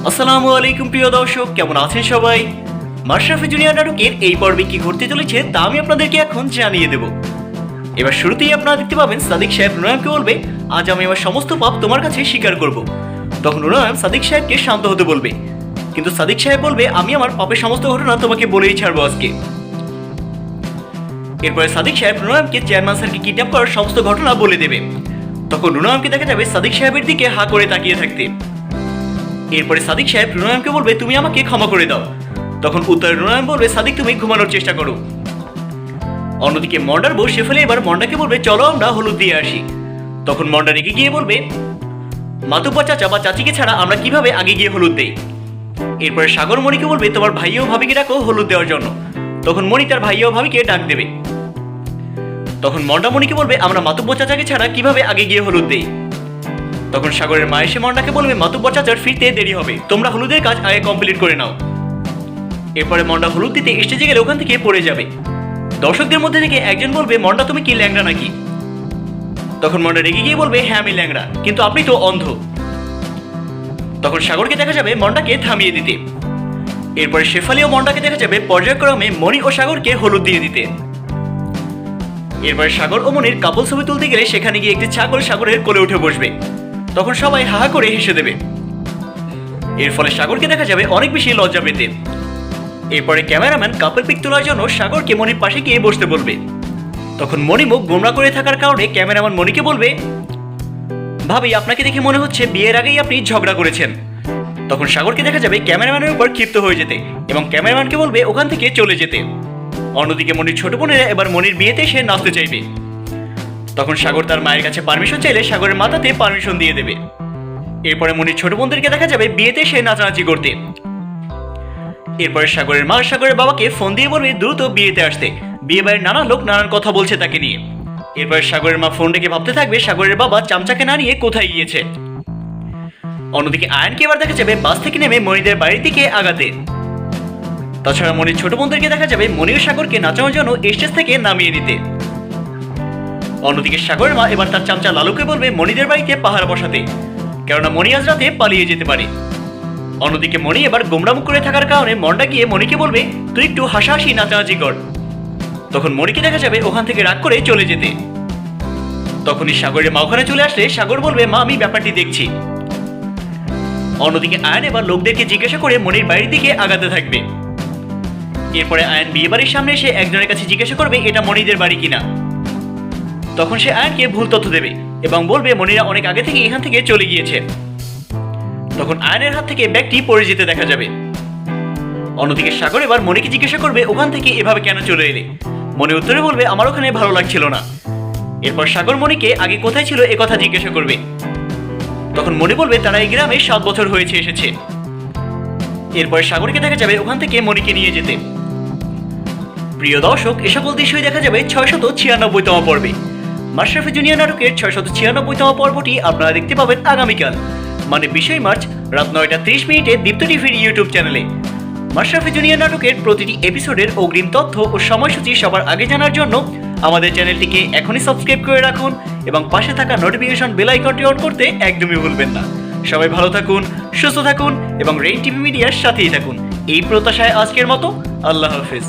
আসসালামু আলাইকুম প্রিয় দর্শক, কেমন আছেন সবাই? মাশরাফি জুনিয়র নাটকের এই পর্বে কি ঘটতে চলেছে তা আমি আপনাদেরকে এখন জানিয়ে দেব। এবার শুরুতেই আপনারা দেখতে পাবেন সাদিক সাহেব রুনায়মকে বলবে, আজ আমি আমার সমস্ত পাপ তোমার কাছে স্বীকার করব। তখন রুনায়ম সাদিক সাহেবকে শান্ত হতে বলবে, কিন্তু সাদিক সাহেব বলবে, আমি আমার পাপের সমস্ত ঘটনা তোমাকে বলেই ছাড়বো আজকে। এরপরে সাদিক সাহেব রুনায়মকে চেয়ারম্যান স্যারকে কিডন্যাপ করার সমস্ত ঘটনা বলে দেবে। তখন রুনায়মকে দেখা যাবে সাদিক সাহেবের দিকে হা করে তাকিয়ে থাকতে। এরপরে সাদিক সাহেব রুনায়মকে বলবে, তুমি আমাকে ক্ষমা করে দাও। তখন উত্তরে রুনায়ম বলবে, সাদিক তুমি ঘুমানোর চেষ্টা করো। অন্যদিকে মন্ডার বউ শেফালি এবার মন্ডাকে বলবে, চলো আমরা হলুদ দিয়ে আসি। তখন মন্ডা রেগে গিয়ে বলবে, মাতুব্বা চাচা বা চাচিকে ছাড়া আমরা কিভাবে আগে গিয়ে হলুদ দেই। এরপরে সাগর মণিকে বলবে, তোমার ভাই ও ভাবিকে ডাকো হলুদ দেওয়ার জন্য। তখন মণি তার ভাই ও ভাবিকে ডাক দেবে। তখন মন্ডা মণিকে বলবে, আমরা মাতুব্বা চাচাকে ছাড়া কিভাবে আগে গিয়ে হলুদ দেই। তখন সাগরের মা এসে মন্ডাকে বলবে, মাতুব্বা চাচার ফিরতে দেরি হবে, তোমরা হলুদের কাজ আগে কমপ্লিট করে নাও। এরপরে মন্ডা হলুদ দিতে স্টেজে গেলে ওখান থেকে পড়ে যাবে। দর্শকদের মধ্যে থেকে একজন বলবে, মন্ডা তুমি কি ল্যাংড়া নাকি? তখন মন্ডা রেগে গিয়ে বলবে, হ্যাঁ আমি ল্যাংড়া, কিন্তু আপনি তো অন্ধ। তখন সাগরকে দেখা যাবে মন্ডাকে থামিয়ে দিতে। এরপরে শেফালি ও মন্ডাকে দেখা যাবে পর্যায়ক্রমে মণি ও সাগরকে হলুদ দিয়ে দিতে। এরপরে সাগর ও মনির কাপল ছবি তুলতে গেলে সেখানে গিয়ে একটি ছাগল সাগরের কোলে উঠে বসবে। তখন সবাই হাহা করে হেসে দেবে। এর ফলে সাগরকে দেখা যাবে অনেক বেশি লজ্জা পেতে। এরপরে ক্যামেরাম্যান কাপল পিক তোলার জন্য সাগরকে মনির পাশে গিয়ে বসতে বলবে। তখন মনি মুখ গোমরা করে থাকার কারণে ক্যামেরাম্যান মনিকে বলবে, ভাবি আপনাকে দেখে মনে হচ্ছে বিয়ের আগেই আপনি ঝগড়া করেছেন। তখন সাগরকে দেখা যাবে ক্যামেরাম্যানের উপর ক্ষিপ্ত হয়ে যেতে এবং ক্যামেরাম্যানকে বলবে ওখান থেকে চলে যেতে। অন্যদিকে মনির ছোট বোনেরা এবার মনির বিয়েতে সে নাচতে চাইবে। তখন সাগর তার মায়ের কাছে পারমিশন চাইলে সাগরের মাথাতে পারমিশন দিয়ে দেবে। এরপরে মনির ছোট বোনদেরকে দেখা যাবে বিয়েতে সে নাচানাচি করতে। এরপরে সাগরের মা সাগরের বাবাকে ফোন দিয়ে বলবে দ্রুত বিয়েতে আসতে, বিয়ে বাড়ির নানা লোক নানান কথা বলছে তাকে নিয়ে। এরপরে সাগরের মা ফোন রেখে ভাবতে থাকবে সাগরের বাবা চামচাকে না নিয়ে কোথায় গিয়েছে। অন্যদিকে আয়নকে এবার দেখা যাবে বাস থেকে নেমে মনিদের বাড়ির দিকে আগাতে। তাছাড়া মনির ছোট বোনদেরকে দেখা যাবে মনি ও সাগরকে নাচানোর জন্য স্টেজ থেকে নামিয়ে নিতে। অন্যদিকে সাগরের মা এবার তার চামচা লালুকে বলবে মনিদের বাড়িতে পাহারা বসাতে, কেননা মনি আজ রাতে পালিয়ে যেতে পারে। অন্যদিকে মনি এবার গোমরামুখ করে থাকার কারণে মন্ডা গিয়ে মনিকে বলবে, তুই একটু হাসাহাসি নাচানাচি কর। তখন মনিকে দেখা যাবে ওখান থেকে রাগ করে চলে যেতে। তখনই সাগরের মা ওখানে চলে আসলে সাগর বলবে, মা আমি ব্যাপারটি দেখছি। অন্যদিকে আয়ন এবার লোকদেরকে জিজ্ঞাসা করে মনির বাড়ির দিকে আগাতে থাকবে। এরপরে আয়ন বিয়ে বাড়ির সামনে এসে একজনের কাছে জিজ্ঞাসা করবে এটা মনিদের বাড়ি কিনা। তখন সে আয়নকে ভুল তথ্য দেবে এবং বলবে মনিরা অনেক আগে থেকে এখান থেকে চলে গিয়েছে। তখন আয়নের হাত থেকে ব্যাগটি পড়ে যেতে দেখা যাবে। অন্যদিকে সাগর এবার মনিকে জিজ্ঞাসা করবে ওখান থেকে এভাবে কেন চলে এলে। মনি উত্তরে বলবে আমার ওখানে ভালো লাগছিল না। এরপর সাগর মনিকে আগে কোথায় ছিল এ কথা জিজ্ঞাসা করবে। তখন মনি বলবে তারা এই গ্রামে 7 বছর হয়েছে এসেছে। এরপর সাগরকে দেখা যাবে ওখান থেকে মনিকে নিয়ে যেতে। প্রিয় দর্শক, এ সকল দৃশ্যই দেখা যাবে 696তম পর্বে। মাশরাফি জুনিয়র নাটকের 696তম পর্বটি আপনারা দেখতে পাবেন আগামীকাল মানে 20 মার্চ রাত 9:30 দীপ্ত টিভির ইউটিউব চ্যানেলে। মাশরাফি জুনিয়র নাটকের প্রতিটি এপিসোডের অগ্রিম তথ্য ও সময়সূচি সবার আগে জানার জন্য আমাদের চ্যানেলটিকে এখনই সাবস্ক্রাইব করে রাখুন এবং পাশে থাকা নোটিফিকেশন বেল আইকনটি অন করতে একদমই ভুলবেন না। সবাই ভালো থাকুন, সুস্থ থাকুন এবং রেইন টিভি মিডিয়ার সাথেই থাকুন। এই প্রত্যাশায় আজকের মতো আল্লাহ হাফেজ।